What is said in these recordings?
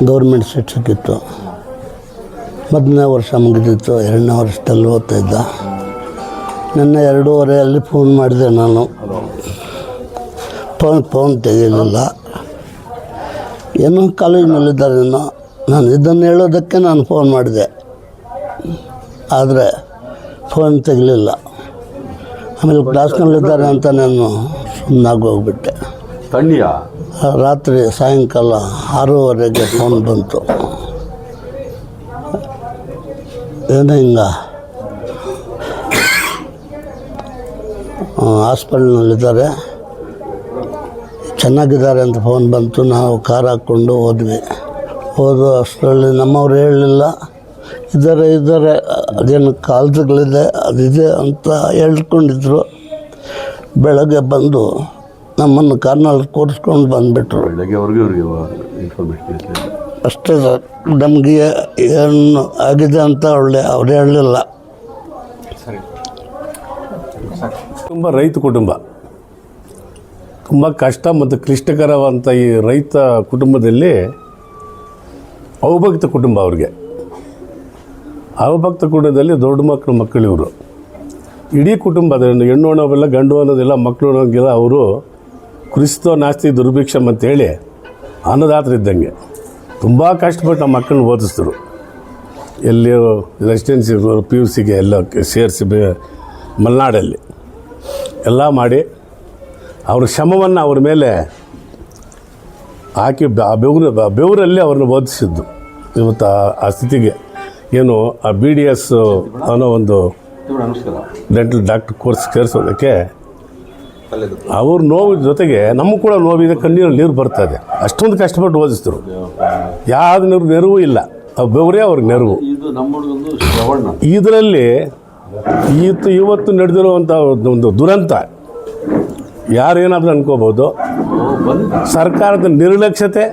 Government seat ಸಿಕ್ಕಿತ್ತು. ಮೊದಲನೇ ವರ್ಷ ಮುಗಿದಿತ್ತು, 2ನೇ ವರ್ಷದಲ್ಲಿ ಓದ್ತಾಯಿದ್ದ. ನನ್ನ 2:30 ಫೋನ್ ಮಾಡಿದೆ ನಾನು. ಫೋನ್ ತೆಗೆಯಲಿಲ್ಲ. ಏನೋ ಕಾಲೇಜಿನಲ್ಲಿದ್ದಾರೇನೋ. ನಾನು ಇದನ್ನು ಹೇಳೋದಕ್ಕೆ ನಾನು ಫೋನ್ ಮಾಡಿದೆ, ಆದರೆ ಫೋನ್ ತೆಗಲಿಲ್ಲ. ಆಮೇಲೆ ಕ್ಲಾಸ್ನಲ್ಲಿದ್ದಾರೆ ಅಂತ ನಾನು ಸುಮ್ಮನಾಗೋಗ್ಬಿಟ್ಟೆ. ರಾತ್ರಿ ಸಾಯಂಕಾಲ 6:30 ಫೋನ್ ಬಂತು. ಏನೋ ಹಿಂಗೆ ಹಾಸ್ಪಿಟ್ಲ್ನಲ್ಲಿದ್ದಾರೆ, ಚೆನ್ನಾಗಿದ್ದಾರೆ ಅಂತ ಫೋನ್ ಬಂತು. ನಾವು ಕಾರ್ ಹಾಕ್ಕೊಂಡು ಹೋದ್ವಿ. ಅಷ್ಟರಲ್ಲಿ ನಮ್ಮವ್ರು ಹೇಳಲಿಲ್ಲ, ಇದ್ದಾರೆ ಅದೇನು ಕಾಲ್ಸ್ಗಳಿದೆ ಅದಿದೆ ಅಂತ ಹೇಳ್ಕೊಂಡಿದ್ರು. ಬೆಳಗ್ಗೆ ಬಂದು ನಮ್ಮನ್ನು ಕಾರ್ನಲ್ಲಿ ಕೂರಿಸ್ಕೊಂಡು ಬಂದುಬಿಟ್ರು. ಅಷ್ಟೇ ಸರ್. ನಮಗೆ ಏನು ಆಗಿದೆ ಅಂತ ಅವ್ರು ಹೇಳಲಿಲ್ಲ. ತುಂಬ ರೈತ ಕುಟುಂಬ, ತುಂಬ ಕಷ್ಟ ಮತ್ತು ಕ್ಲಿಷ್ಟಕರವಂಥ ಈ ರೈತ ಕುಟುಂಬದಲ್ಲಿ ಅವಿಭಕ್ತ ಕುಟುಂಬ. ಅವ್ರಿಗೆ ಅವಿಭಕ್ತ ಕುಟುಂಬದಲ್ಲಿ ದೊಡ್ಡ ಮಕ್ಕಳು ಇವರು. ಇಡೀ ಕುಟುಂಬ ಹೆಣ್ಣು ಅನ್ನೋವೆಲ್ಲ ಗಂಡು ಅನ್ನೋದಿಲ್ಲ, ಮಕ್ಕಳು ಅನ್ನೋಂಗಿಲ್ಲ. ಅವರು ಕ್ರಿಸ್ತೋ ನಾಸ್ತಿ ದುರ್ಭಿಕ್ಷಮ್ ಅಂತೇಳಿ ಅನ್ನದಾತರಿದ್ದಂಗೆ ತುಂಬ ಕಷ್ಟಪಟ್ಟು ನಮ್ಮ ಮಕ್ಕಳನ್ನ ಓದಿಸಿದ್ರು. ಎಲ್ಲಿ ರೆಸಿಡೆನ್ಸಿ PUCಗೆ ಎಲ್ಲ ಸೇರಿಸಿ ಮಲೆನಾಡಲ್ಲಿ ಎಲ್ಲ ಮಾಡಿ ಅವ್ರ ಶ್ರಮವನ್ನು ಅವ್ರ ಮೇಲೆ ಹಾಕಿ ಬೆವರಲ್ಲಿ ಅವ್ರನ್ನ ಓದಿಸಿದ್ದು. ಇವತ್ತು ಆ ಸ್ಥಿತಿಗೆ ಏನು ಆ BDS ಅನ್ನೋ ಒಂದು ಡೆಂಟಲ್ ಡಾಕ್ಟರ್ ಕೋರ್ಸ್ ಸೇರಿಸೋದಕ್ಕೆ ಅವ್ರ ನೋವು ಜೊತೆಗೆ ನಮಗೂ ಕೂಡ ನೋವಿದೆ, ಕಣ್ಣೀರಲ್ಲಿ ನೀರು ಬರ್ತದೆ. ಅಷ್ಟೊಂದು ಕಷ್ಟಪಟ್ಟು ಓದಿಸಿದ್ರು. ಯಾವ್ದು ನೆರವು ಇಲ್ಲ, ಬೆವರೇ ಅವ್ರಿಗೆ ನೆರವು. ಇದರಲ್ಲಿ ಇವತ್ತು ನಡೆದಿರುವಂಥ ಒಂದು ದುರಂತ ಯಾರೇನಾದರೂ ಅನ್ಕೋಬೋದು. ಸರ್ಕಾರದ ನಿರ್ಲಕ್ಷ್ಯತೆ,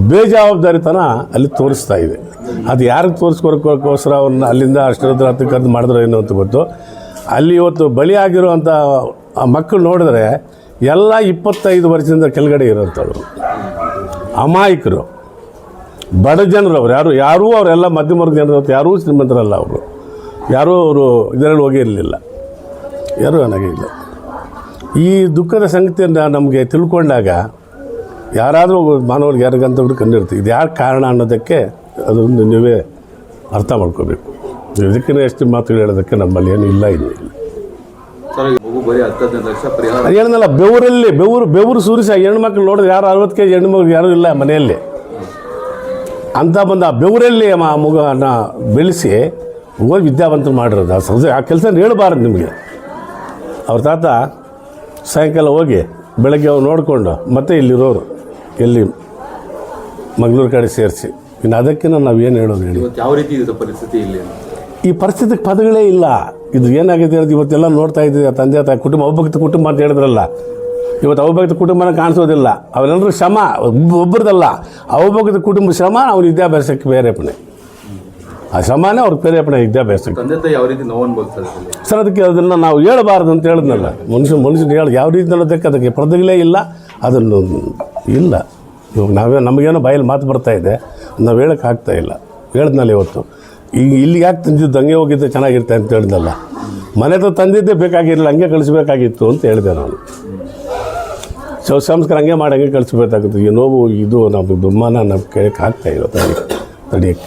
ಬೇಜವಾಬ್ದಾರಿತನ ಅಲ್ಲಿ ತೋರಿಸ್ತಾ ಇದೆ. ಅದು ಯಾರಿಗೆ ತೋರಿಸ್ಕೊಳಕ್ಕೋಸ್ಕರ ಅವ್ರನ್ನ ಅಲ್ಲಿಂದ ಅಷ್ಟರ ಕರೆದು ಮಾಡಿದ್ರು ಏನೋ ಅಂತ ಗೊತ್ತು. ಅಲ್ಲಿ ಇವತ್ತು ಬಲಿಯಾಗಿರುವಂಥ ಆ ಮಕ್ಕಳು ನೋಡಿದ್ರೆ ಎಲ್ಲ 25 ವರ್ಷದಿಂದ ಕೆಳಗಡೆ ಇರೋಂಥವ್ರು, ಅಮಾಯಕರು, ಬಡ ಜನರು. ಯಾರೂ ಅವರೆಲ್ಲ ಮಧ್ಯಮ ವರ್ಗ ಜನರು, ಯಾರೂ ಶ್ರೀಮಂತರಲ್ಲ. ಅವರು ಇದರಲ್ಲಿ ಹೋಗಿರಲಿಲ್ಲ, ಯಾರೂ ಏನಾಗಿಲ್ಲ. ಈ ದುಃಖದ ಸಂಗತಿಯನ್ನು ನಮಗೆ ತಿಳ್ಕೊಂಡಾಗ ಯಾರಾದರೂ ಮಾನವರಿಗೆ ಯಾರಿಗಂತ ಕಂಡಿರ್ತೀವಿ. ಇದು ಯಾರು ಕಾರಣ ಅನ್ನೋದಕ್ಕೆ ಅದೊಂದು ನೀವೇ ಅರ್ಥ ಮಾಡ್ಕೋಬೇಕು. ಇದಕ್ಕಿಂತ ಎಷ್ಟು ಮಾತುಗಳು ಹೇಳೋದಕ್ಕೆ ನಮ್ಮಲ್ಲಿ ಏನು ಇಲ್ಲ. ಏನಲ್ಲ, ಬೆವರು ಸುರಿಸಿ ಹೆಣ್ಮಕ್ಳು ನೋಡಿದ್ರೆ ಯಾರು 60 kg ಹೆಣ್ಮಕ್ಳು ಯಾರೂ ಇಲ್ಲ ಮನೆಯಲ್ಲಿ ಅಂತ ಬಂದು ಆ ಬೆವರಲ್ಲಿ ಆ ಮಗುನ ಬೆಳೆಸಿ ಹೋಗಿ ವಿದ್ಯಾವಂತರು ಮಾಡಿರೋದು. ಆ ಕೆಲಸ ಹೇಳಬಾರ್ದು ನಿಮಗೆ. ಅವ್ರ ತಾತ ಸಾಯಂಕಾಲ ಹೋಗಿ ಬೆಳಗ್ಗೆ ಅವ್ರು ನೋಡಿಕೊಂಡು ಮತ್ತೆ ಇಲ್ಲಿರೋರು ಎಲ್ಲಿ ಮಂಗಳೂರು ಕಡೆ ಸೇರಿಸಿ. ಇನ್ನು ಅದಕ್ಕಿಂತ ನಾವೇನು ಹೇಳೋದು ಹೇಳಿ? ಯಾವ ರೀತಿ ಇದೆ ಪರಿಸ್ಥಿತಿ ಇಲ್ಲಿ? ಈ ಪರಿಸ್ಥಿತಿಗೆ ಪದಗಳೇ ಇಲ್ಲ. ಇದು ಏನಾಗಿದೆ ಹೇಳೋದು? ಇವತ್ತೆಲ್ಲ ನೋಡ್ತಾ ಇದ್ದೀವಿ, ತಂದೆ ತಾಯಿ ಕುಟುಂಬ, ಅವಿಭಕ್ತ ಕುಟುಂಬ ಅಂತ ಹೇಳಿದ್ರಲ್ಲ. ಇವತ್ತು ಅವಿಭಕ್ತ ಕುಟುಂಬನ ಕಾಣಿಸೋದಿಲ್ಲ. ಅವರೆಲ್ಲರೂ ಶ್ರಮ ಒಬ್ಬರದಲ್ಲ, ಅವಿಭಕ್ತ ಕುಟುಂಬ ಶ್ರಮ ಅವ್ರ ವಿದ್ಯಾಭ್ಯಾಸಕ್ಕೆ ಪ್ರೇರೇಪಣೆ. ಆ ಶ್ರಮನೇ ಅವ್ರ ಪ್ರೇರೇಪಣೆ ವಿದ್ಯಾಭ್ಯಾಸಕ್ಕೆ. ಯಾವ ರೀತಿ ನೋವನ್ನು ಸರ್, ಅದಕ್ಕೆ ಅದನ್ನು ನಾವು ಹೇಳಬಾರ್ದು ಅಂತ ಹೇಳಿದ್ನಲ್ಲ. ಮನುಷ್ಯನ ಹೇಳಿ ಯಾವ ರೀತಿ ಅನ್ನೋದಕ್ಕೆ ಅದಕ್ಕೆ ಪದಗಳೇ ಇಲ್ಲ. ಅದನ್ನು ಇಲ್ಲ. ಇವಾಗ ನಮಗೇನೋ ಬಾಯಲ್ಲಿ ಮಾತು ಬರ್ತಾ ಇದೆ, ನಾವು ಹೇಳೋಕ್ಕಾಗ್ತಾ ಇಲ್ಲ. ಹೇಳಿದ್ನಲ್ಲ ಇವತ್ತು ಈಗ ಇಲ್ಲಿಗೆ ಯಾಕೆ ತಂದಿದ್ದು, ಹಂಗೆ ಹೋಗಿದ್ದೆ ಚೆನ್ನಾಗಿರುತ್ತೆ ಅಂತ ಹೇಳಿದ್ನಲ್ಲ. ಮನೆ ಹತ್ರ ತಂದಿದ್ದೇ ಬೇಕಾಗಿರಲಿಲ್ಲ, ಹಂಗೆ ಕಳಿಸ್ಬೇಕಾಗಿತ್ತು ಅಂತ ಹೇಳಿದೆ ನಾನು. ಸಂಸ್ಕಾರ ಹಂಗೆ ಮಾಡಿ ಹಂಗೆ ಕಳಿಸ್ಬೇಕಾಗಿತ್ತು. ಈ ನೋವು ಇದು ನಮ್ಮ ದುಮ್ಮಾನ ನಮ್ಮ ಕೇಳಕ್ಕೆ ಆಗ್ತಾ ಇಲ್ಲ ತಡೆಯೋಕ್ಕೆ.